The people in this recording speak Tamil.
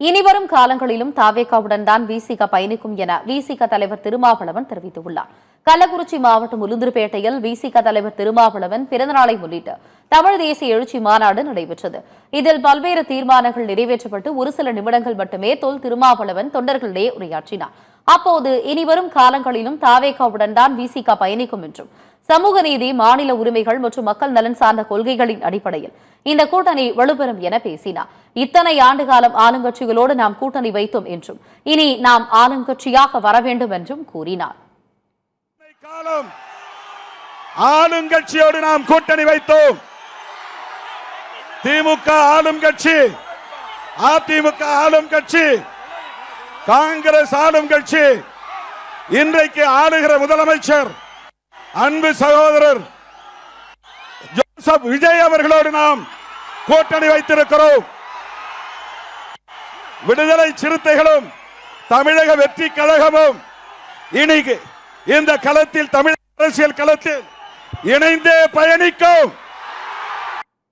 இனிவரும் காலங்களிலும் தாவேகாவுடன் தான் விசிக பயணிக்கும் என விசிக தலைவர் திருமாவளவன் தெரிவித்துள்ளார். கள்ளக்குறிச்சி மாவட்டம் உளுந்தூர்பேட்டையில் விசிக தலைவர் திருமாவளவன் பிறந்தநாளை முன்னிட்டு தமிழ் தேசிய எழுச்சி மாநாடு நடைபெற்றது. இதில் பல்வேறு தீர்மானங்கள் நிறைவேற்றப்பட்டு ஒரு சில நிமிடங்கள் மட்டுமே திருமாவளவன் தொண்டர்களிடையே உரையாற்றினார். அப்போது இனிவரும் காலங்களிலும் தாவேகாவுடன் தான் விசிக பயணிக்கும் என்றும் சமூக நீதி, மாநில உரிமைகள் மற்றும் மக்கள் நலன் சார்ந்த கொள்கைகளின் அடிப்படையில் இந்த கூட்டணி வலுப்பெறும் என பேசினார். இத்தனை ஆண்டுகாலம் ஆளுங்கட்சிகளோடு நாம் கூட்டணி வைத்தோம் என்றும் இனி நாம் ஆளுங்கட்சியாக வர வேண்டும் என்றும் கூறினார். ஆளுங்கட்சியோடு நாம் கூட்டணி வைத்தோம். திமுக ஆளும் கட்சி, அதிமுக ஆளும் கட்சி, காங்கிரஸ் ஆளும் கட்சி, இன்றைக்கு ஆளுகிற முதலமைச்சர் அன்பு சகோதரர் ஜோசப் விஜய் அவர்களோடு நாம் கூட்டணி வைத்திருக்கிறோம். விடுதலை சிறுத்தைகளும் தமிழக வெற்றி கழகமும் இன்னைக்கு இந்த களத்தில், தமிழக அரசியல் களத்தில் இணைந்தே பயணிக்கும்.